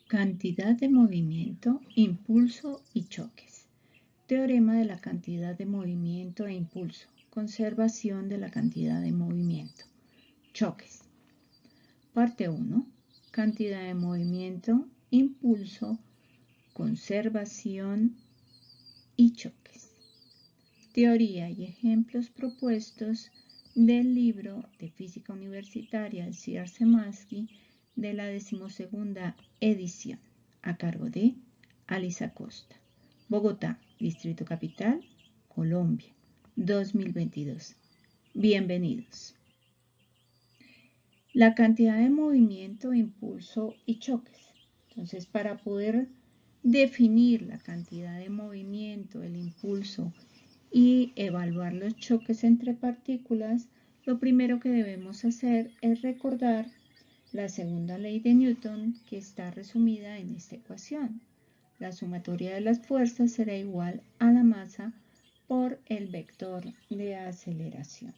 Cantidad de movimiento, impulso y choques. Teorema de la cantidad de movimiento e impulso. Conservación de la cantidad de movimiento. Choques. Parte 1. Cantidad de movimiento, impulso, conservación y choques. Teoría y ejemplos propuestos del libro de Física Universitaria de Csikszentmihalyi de la 12ª edición, a cargo de Alice Acosta. Bogotá, Distrito Capital, Colombia, 2022. Bienvenidos. La cantidad de movimiento, impulso y choques. Entonces, para poder definir la cantidad de movimiento, el impulso y evaluar los choques entre partículas, lo primero que debemos hacer es recordar la segunda ley de Newton, que está resumida en esta ecuación. La sumatoria de las fuerzas será igual a la masa por el vector de aceleración.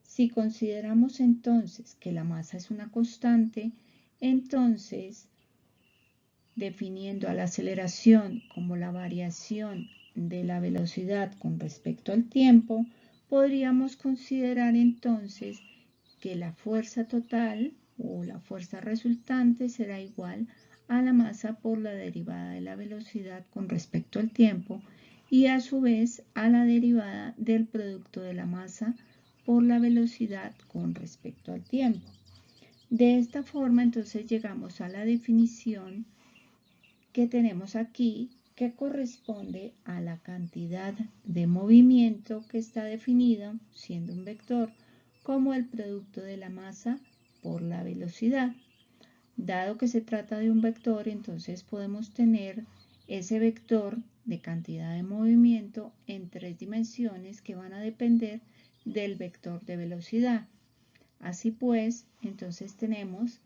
Si consideramos entonces que la masa es una constante, entonces, definiendo a la aceleración como la variación de la velocidad con respecto al tiempo, podríamos considerar entonces que la fuerza total o la fuerza resultante será igual a la masa por la derivada de la velocidad con respecto al tiempo y a su vez a la derivada del producto de la masa por la velocidad con respecto al tiempo. De esta forma entonces llegamos a la definición que tenemos aquí, que corresponde a la cantidad de movimiento que está definido, siendo un vector, como el producto de la masa por la velocidad. Dado que se trata de un vector, entonces podemos tener ese vector de cantidad de movimiento en 3 dimensiones que van a depender del vector de velocidad. Así pues, entonces tenemos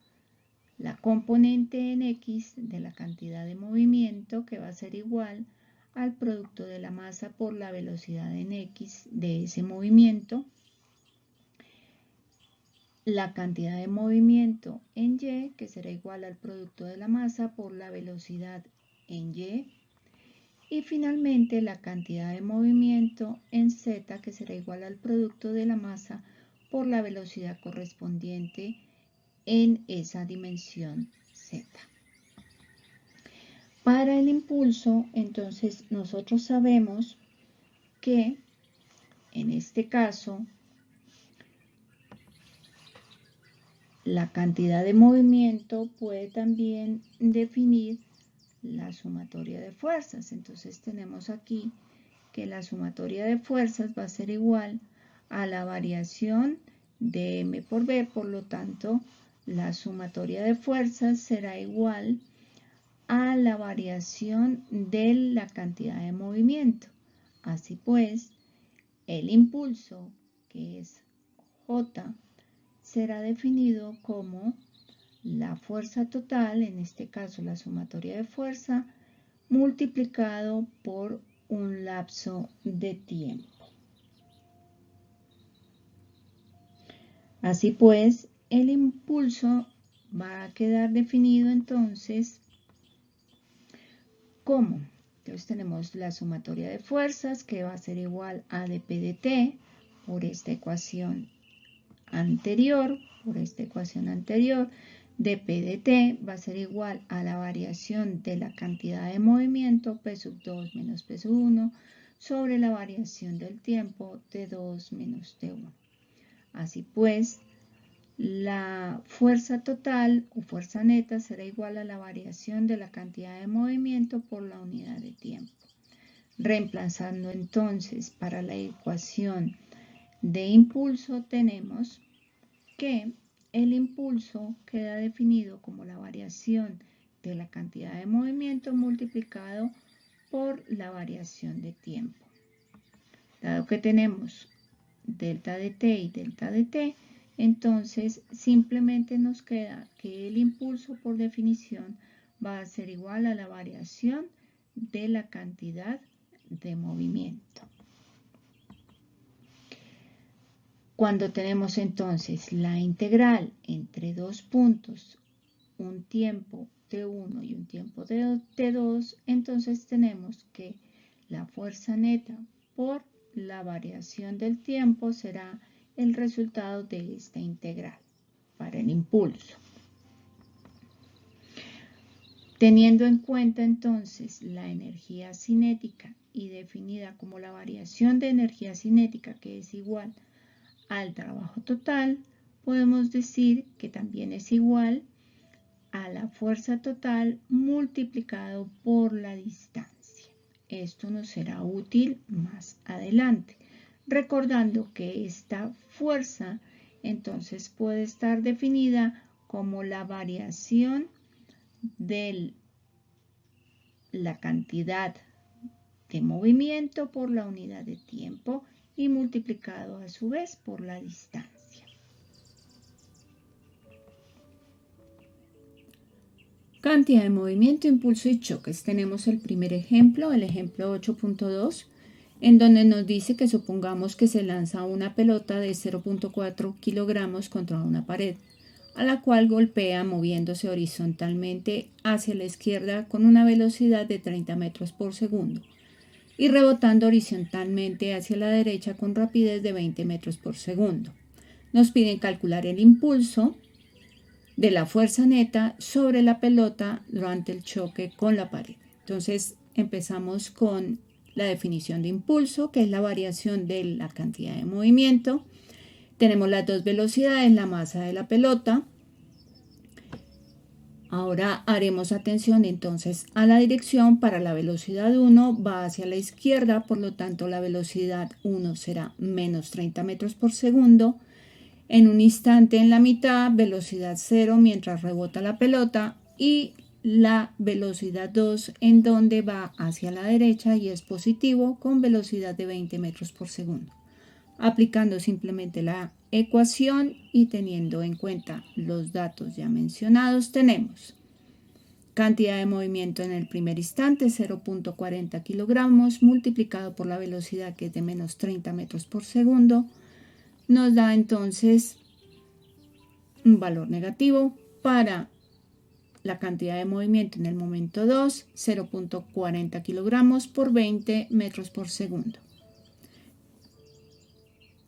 la componente en X de la cantidad de movimiento, que va a ser igual al producto de la masa por la velocidad en X de ese movimiento, la cantidad de movimiento en Y, que será igual al producto de la masa por la velocidad en y finalmente la cantidad de movimiento en Z, que será igual al producto de la masa por la velocidad correspondiente en esa dimensión Z. Para el impulso, entonces nosotros sabemos que en este caso la cantidad de movimiento puede también definir la sumatoria de fuerzas. Entonces tenemos aquí que la sumatoria de fuerzas va a ser igual a la variación de m por b, por lo tanto la sumatoria de fuerzas será igual a la variación de la cantidad de movimiento. Así pues, el impulso, que es J, será definido como la fuerza total, en este caso la sumatoria de fuerza, multiplicado por un lapso de tiempo. Así pues, el impulso va a quedar definido entonces como, entonces tenemos la sumatoria de fuerzas que va a ser igual a dp de t por esta ecuación anterior, dp de t va a ser igual a la variación de la cantidad de movimiento p sub 2 menos p sub 1 sobre la variación del tiempo t2 menos t1. Así pues, la fuerza total o fuerza neta será igual a la variación de la cantidad de movimiento por la unidad de tiempo. Reemplazando entonces para la ecuación de impulso tenemos que el impulso queda definido como la variación de la cantidad de movimiento multiplicado por la variación de tiempo. Dado que tenemos delta de t y delta de t, entonces simplemente nos queda que el impulso por definición va a ser igual a la variación de la cantidad de movimiento. Cuando tenemos entonces la integral entre dos puntos, un tiempo T1 y un tiempo de T2, entonces tenemos que la fuerza neta por la variación del tiempo será el resultado de esta integral para el impulso. Teniendo en cuenta entonces la energía cinética y definida como la variación de energía cinética, que es igual al trabajo total, podemos decir que también es igual a la fuerza total multiplicado por la distancia. Esto nos será útil más adelante, recordando que esta fuerza entonces puede estar definida como la variación de la cantidad de movimiento por la unidad de tiempo y multiplicado a su vez por la distancia. Cantidad de movimiento, impulso y choques. Tenemos el primer ejemplo, el ejemplo 8.2, en donde nos dice que supongamos que se lanza una pelota de 0.4 kilogramos contra una pared, a la cual golpea moviéndose horizontalmente hacia la izquierda con una velocidad de 30 metros por segundo y rebotando horizontalmente hacia la derecha con rapidez de 20 metros por segundo. Nos piden calcular el impulso de la fuerza neta sobre la pelota durante el choque con la pared. Entonces empezamos con la definición de impulso, que es la variación de la cantidad de movimiento. Tenemos las dos velocidades, la masa de la pelota. Ahora haremos atención entonces a la dirección. Para la velocidad 1 va hacia la izquierda, por lo tanto la velocidad 1 será menos 30 metros por segundo. En un instante en la mitad, velocidad 0 mientras rebota la pelota y la velocidad 2 en donde va hacia la derecha y es positivo con velocidad de 20 metros por segundo. Aplicando simplemente la ecuación y teniendo en cuenta los datos ya mencionados, tenemos cantidad de movimiento en el primer instante, 0.40 kilogramos, multiplicado por la velocidad que es de menos 30 metros por segundo, nos da entonces un valor negativo. Para la cantidad de movimiento en el momento 2, 0.40 kilogramos por 20 metros por segundo.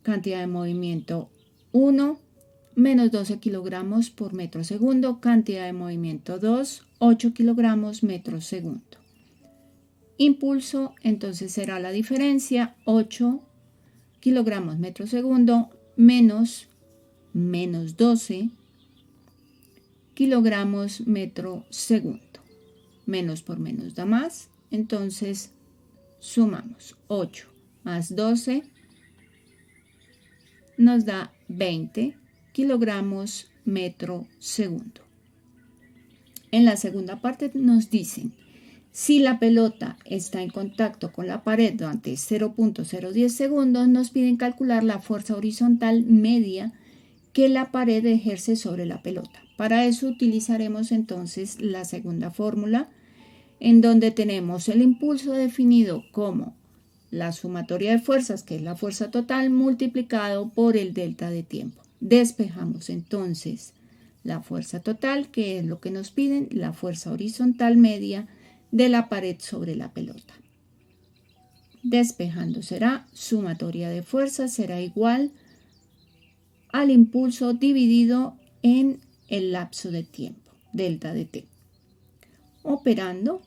Cantidad de movimiento 1, menos 12 kilogramos por metro segundo. Cantidad de movimiento 2, 8 kilogramos metro segundo. Impulso, entonces será la diferencia, 8 kilogramos metro segundo menos 12 kilogramos metro segundo. Menos por menos da más, entonces sumamos 8 más 12 nos da 20 kilogramos metro segundo. En la segunda parte nos dicen, si la pelota está en contacto con la pared durante 0.010 segundos, nos piden calcular la fuerza horizontal media que la pared ejerce sobre la pelota. Para eso utilizaremos entonces la segunda fórmula, en donde tenemos el impulso definido como la sumatoria de fuerzas, que es la fuerza total, multiplicado por el delta de tiempo. Despejamos entonces la fuerza total, que es lo que nos piden, la fuerza horizontal media de la pared sobre la pelota. Despejando será sumatoria de fuerzas, será igual al impulso dividido en el lapso de tiempo, delta de t. Operando,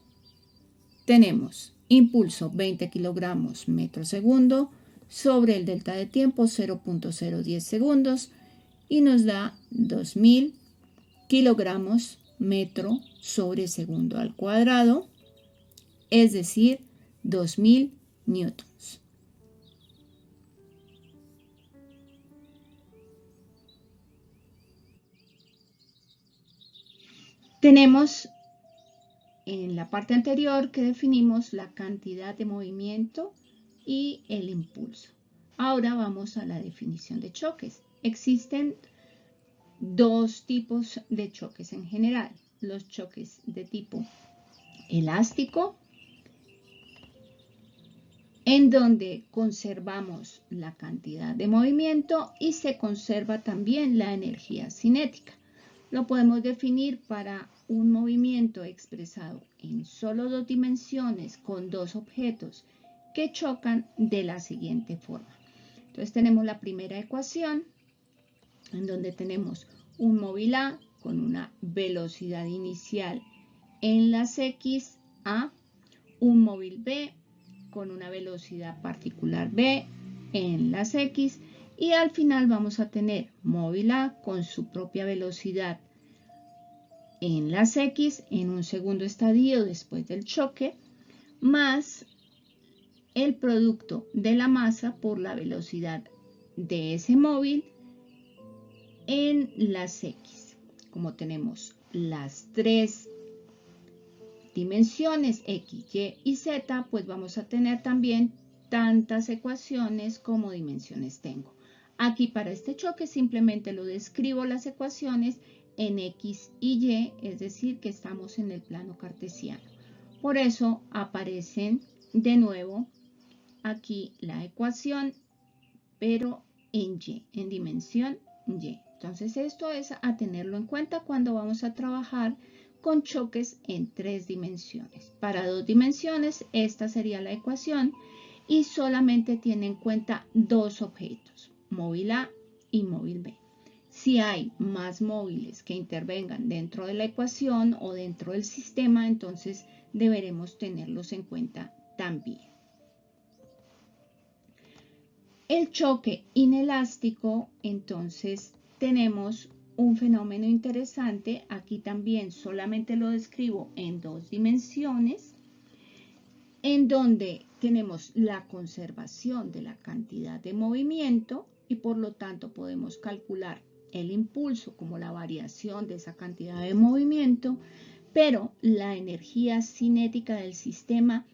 tenemos impulso 20 kilogramos metro segundo sobre el delta de tiempo 0.010 segundos y nos da 2000 kilogramos metro sobre segundo al cuadrado, es decir, 2000 newtons. Tenemos en la parte anterior que definimos la cantidad de movimiento y el impulso. Ahora vamos a la definición de choques. Existen dos tipos de choques en general. Los choques de tipo elástico, en donde conservamos la cantidad de movimiento y se conserva también la energía cinética. Lo podemos definir para un movimiento expresado en solo dos dimensiones con dos objetos que chocan de la siguiente forma. Entonces tenemos la primera ecuación en donde tenemos un móvil A con una velocidad inicial en las X, A, un móvil B con una velocidad particular B en las X, y al final vamos a tener móvil A con su propia velocidad en las X en un segundo estadio después del choque, más el producto de la masa por la velocidad de ese móvil en las X. Como tenemos las tres dimensiones X, Y y Z, pues vamos a tener también tantas ecuaciones como dimensiones tengo. Aquí para este choque simplemente lo describo las ecuaciones en X y Y, es decir, que estamos en el plano cartesiano. Por eso aparecen de nuevo aquí la ecuación, pero en Y, en dimensión Y. Entonces esto es a tenerlo en cuenta cuando vamos a trabajar con choques en tres dimensiones. Para dos dimensiones esta sería la ecuación y solamente tiene en cuenta dos objetos, móvil A y móvil B. Si hay más móviles que intervengan dentro de la ecuación o dentro del sistema, entonces deberemos tenerlos en cuenta también. El choque inelástico, entonces tenemos un fenómeno interesante. Aquí también solamente lo describo en dos dimensiones, en donde tenemos la conservación de la cantidad de movimiento y por lo tanto podemos calcular el impulso como la variación de esa cantidad de movimiento, pero la energía cinética del sistema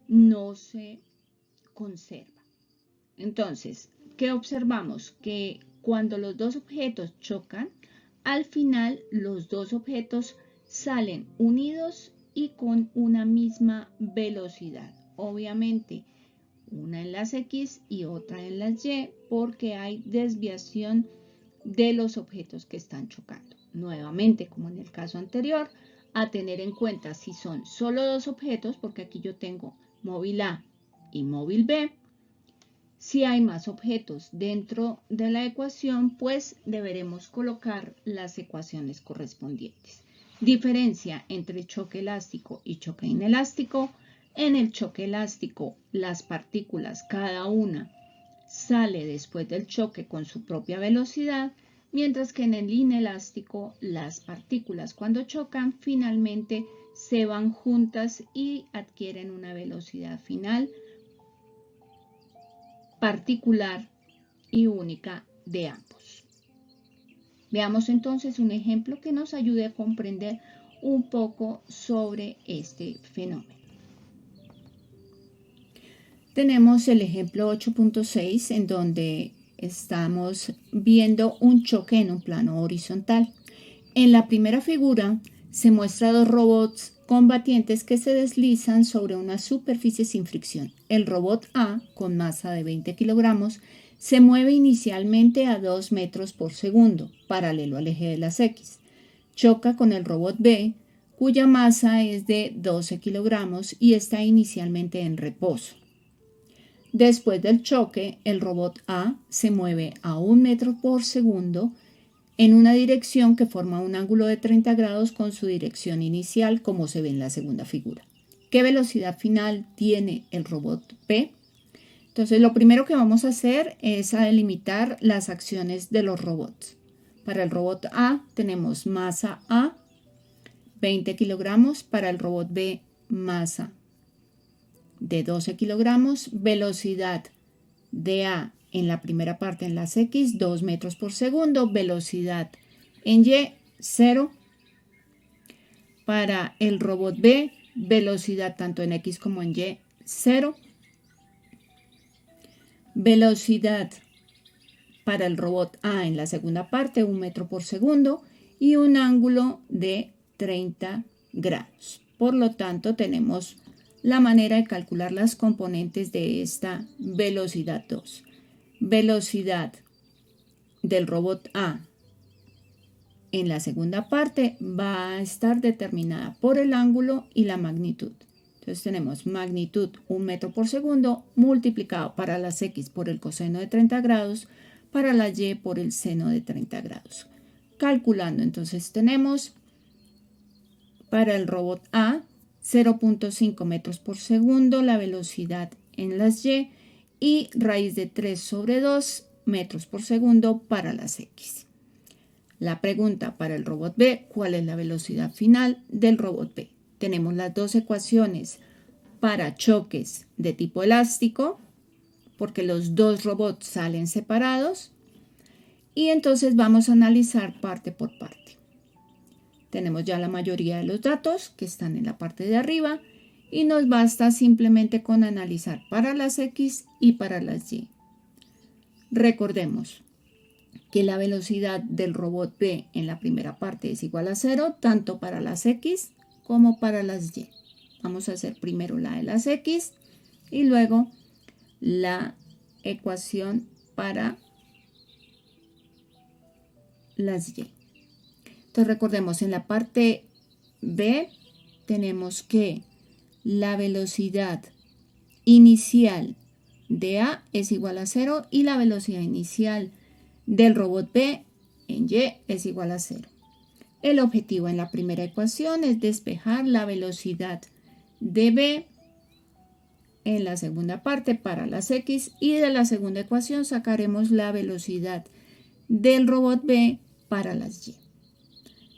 no se conserva. Entonces, ¿qué observamos? Que cuando los dos objetos chocan, al final los dos objetos salen unidos y con una misma velocidad. Obviamente, una en las X y otra en las Y, porque hay desviación de los objetos que están chocando. Nuevamente, como en el caso anterior, a tener en cuenta si son solo dos objetos, porque aquí yo tengo móvil A y móvil B. Si hay más objetos dentro de la ecuación, pues deberemos colocar las ecuaciones correspondientes. Diferencia entre choque elástico y choque inelástico. En el choque elástico, las partículas, cada una, sale después del choque con su propia velocidad, mientras que en el inelástico, las partículas cuando chocan finalmente se van juntas y adquieren una velocidad final particular y única de ambos. Veamos entonces un ejemplo que nos ayude a comprender un poco sobre este fenómeno. Tenemos el ejemplo 8.6 en donde estamos viendo un choque en un plano horizontal. En la primera figura se muestra dos robots combatientes que se deslizan sobre una superficie sin fricción. El robot A, con masa de 20 kilogramos, se mueve inicialmente a 2 metros por segundo, paralelo al eje de las X. Choca con el robot B, cuya masa es de 12 kilogramos y está inicialmente en reposo. Después del choque, el robot A se mueve a 1 metro por segundo en una dirección que forma un ángulo de 30 grados con su dirección inicial, como se ve en la segunda figura. ¿Qué velocidad final tiene el robot P? Entonces, lo primero que vamos a hacer es a delimitar las acciones de los robots. Para el robot A tenemos masa A, 20 kilogramos. Para el robot B, masa de 12 kilogramos. Velocidad de A en la primera parte en las X, 2 metros por segundo. Velocidad en Y, 0. Para el robot B, velocidad tanto en X como en Y, 0. Velocidad para el robot A en la segunda parte, 1 metro por segundo. Y un ángulo de 30 grados. Por lo tanto, tenemos la manera de calcular las componentes de esta velocidad 2. Velocidad del robot A en la segunda parte va a estar determinada por el ángulo y la magnitud. Entonces tenemos magnitud 1 metro por segundo multiplicado para las X por el coseno de 30 grados, para la Y por el seno de 30 grados. Calculando, entonces tenemos para el robot A 0.5 metros por segundo la velocidad en las y raíz de 3 sobre 2 metros por segundo para las X. La pregunta para el robot B, ¿cuál es la velocidad final del robot B? Tenemos las dos ecuaciones para choques de tipo elástico, porque los dos robots salen separados, y entonces vamos a analizar parte por parte. Tenemos ya la mayoría de los datos que están en la parte de arriba y nos basta simplemente con analizar para las X y para las Y. Recordemos que la velocidad del robot B en la primera parte es igual a 0, tanto para las X como para las Y. Vamos a hacer primero la de las X y luego la ecuación para las Y. Entonces recordemos, en la parte B tenemos que la velocidad inicial de A es igual a 0 y la velocidad inicial del robot B en Y es igual a 0. El objetivo en la primera ecuación es despejar la velocidad de B en la segunda parte para las X y de la segunda ecuación sacaremos la velocidad del robot B para las Y.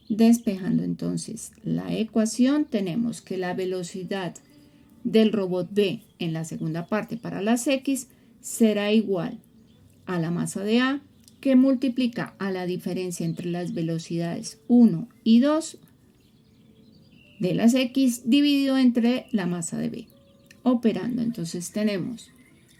Despejando entonces la ecuación, tenemos que la velocidad del robot B en la segunda parte para las X será igual a la masa de A, que multiplica a la diferencia entre las velocidades 1 y 2 de las X dividido entre la masa de B. Operando, entonces tenemos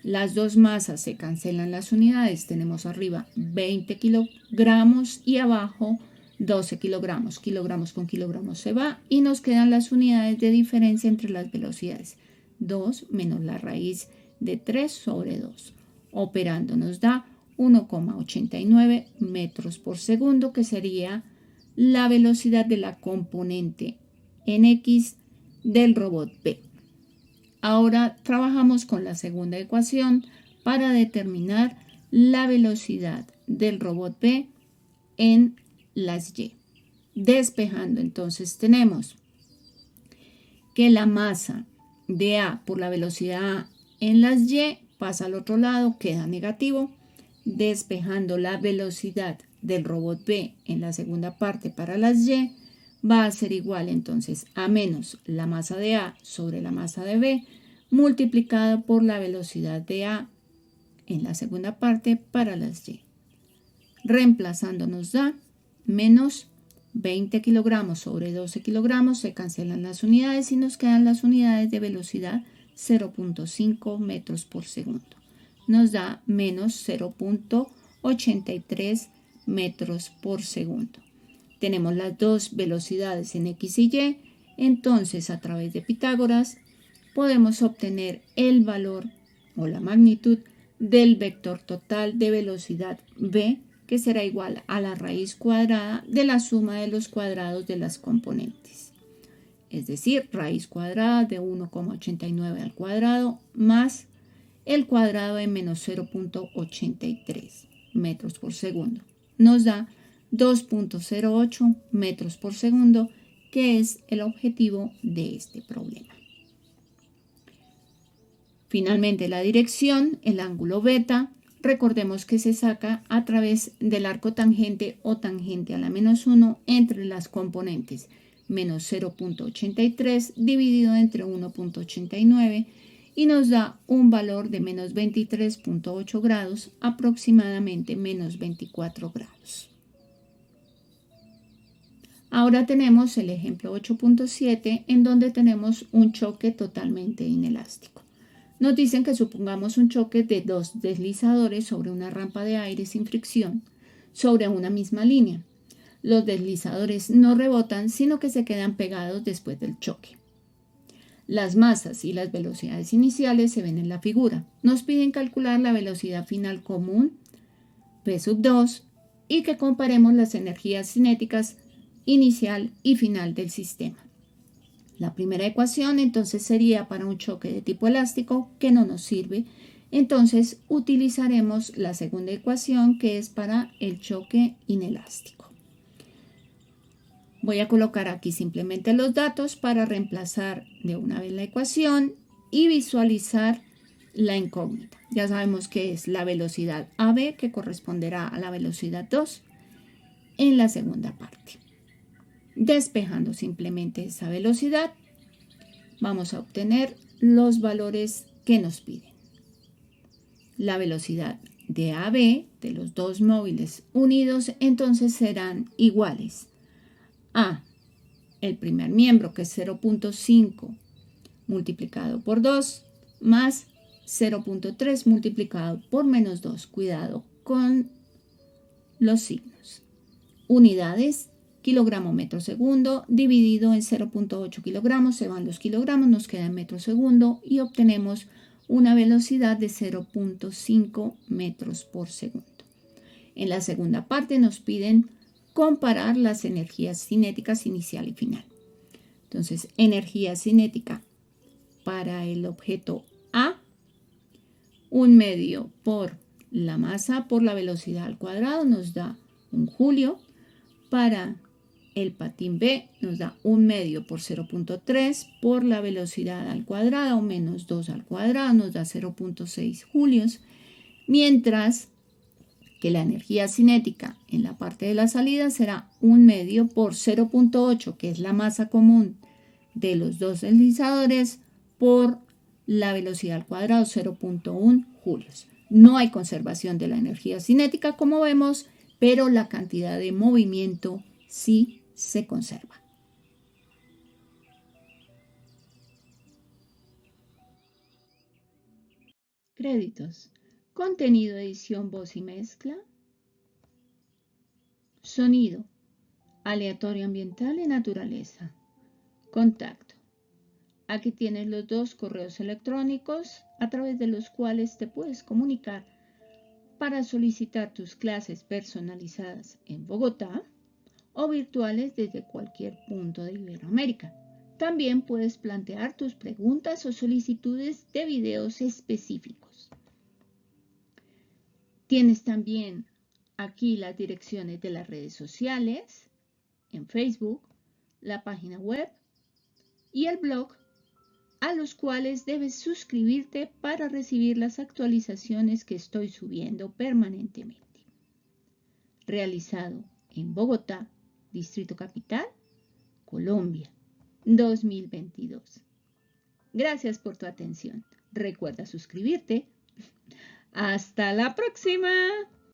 las dos masas, se cancelan las unidades, tenemos arriba 20 kilogramos y abajo 12 kilogramos. Kilogramos con kilogramos se va y nos quedan las unidades de diferencia entre las velocidades. 2 menos la raíz de 3 sobre 2. Operando nos da 1,89 metros por segundo, que sería la velocidad de la componente en X del robot B. Ahora trabajamos con la segunda ecuación para determinar la velocidad del robot B en las Y. Despejando, entonces tenemos que la masa de A por la velocidad A en las Y pasa al otro lado, queda negativo. Despejando la velocidad del robot B en la segunda parte para las Y va a ser igual entonces a menos la masa de A sobre la masa de B multiplicado por la velocidad de A en la segunda parte para las Y. Reemplazando nos da menos 20 kilogramos sobre 12 kilogramos, se cancelan las unidades y nos quedan las unidades de velocidad 0.5 metros por segundo. Nos da menos 0.83 metros por segundo. Tenemos las dos velocidades en X y Y, entonces a través de Pitágoras podemos obtener el valor o la magnitud del vector total de velocidad V, que será igual a la raíz cuadrada de la suma de los cuadrados de las componentes. Es decir, raíz cuadrada de 1,89 al cuadrado más el cuadrado de menos 0.83 metros por segundo. Nos da 2.08 metros por segundo, que es el objetivo de este problema. Finalmente, la dirección, el ángulo beta, recordemos que se saca a través del arco tangente o tangente a la menos 1 entre las componentes menos 0.83 dividido entre 1.89 y nos da un valor de menos 23.8 grados, aproximadamente menos 24 grados. Ahora tenemos el ejemplo 8.7 en donde tenemos un choque totalmente inelástico. Nos dicen que supongamos un choque de dos deslizadores sobre una rampa de aire sin fricción sobre una misma línea. Los deslizadores no rebotan, sino que se quedan pegados después del choque. Las masas y las velocidades iniciales se ven en la figura. Nos piden calcular la velocidad final común, P sub 2, y que comparemos las energías cinéticas inicial y final del sistema. La primera ecuación entonces sería para un choque de tipo elástico que no nos sirve. Entonces utilizaremos la segunda ecuación que es para el choque inelástico. Voy a colocar aquí simplemente los datos para reemplazar de una vez la ecuación y visualizar la incógnita. Ya sabemos que es la velocidad AB que corresponderá a la velocidad 2 en la segunda parte. Despejando simplemente esa velocidad, vamos a obtener los valores que nos piden. La velocidad de AB, de los dos móviles unidos, entonces serán iguales a el primer miembro, que es 0.5 multiplicado por 2, más 0.3 multiplicado por menos 2. Cuidado con los signos. Unidades, kilogramo metro segundo, dividido en 0.8 kilogramos, se van los kilogramos, nos queda en metro segundo y obtenemos una velocidad de 0.5 metros por segundo. En la segunda parte nos piden comparar las energías cinéticas inicial y final. Entonces, energía cinética para el objeto A, 1/2 por la masa por la velocidad al cuadrado nos da 1 julio. Para el patín B nos da 1/2 por 0.3 por la velocidad al cuadrado menos 2 al cuadrado nos da 0.6 julios, mientras que la energía cinética en la parte de la salida será 1/2 por 0.8, que es la masa común de los dos deslizadores, por la velocidad al cuadrado 0.1 julios. No hay conservación de la energía cinética, como vemos, pero la cantidad de movimiento sí se conserva. Créditos. Contenido, edición, voz y mezcla. Sonido. Aleatorio ambiental y naturaleza. Contacto. Aquí tienes los dos correos electrónicos a través de los cuales te puedes comunicar para solicitar tus clases personalizadas en Bogotá o virtuales desde cualquier punto de Iberoamérica. También puedes plantear tus preguntas o solicitudes de videos específicos. Tienes también aquí las direcciones de las redes sociales, en Facebook, la página web y el blog, a los cuales debes suscribirte para recibir las actualizaciones que estoy subiendo permanentemente. Realizado en Bogotá, Distrito Capital, Colombia, 2022. Gracias por tu atención. Recuerda suscribirte. ¡Hasta la próxima!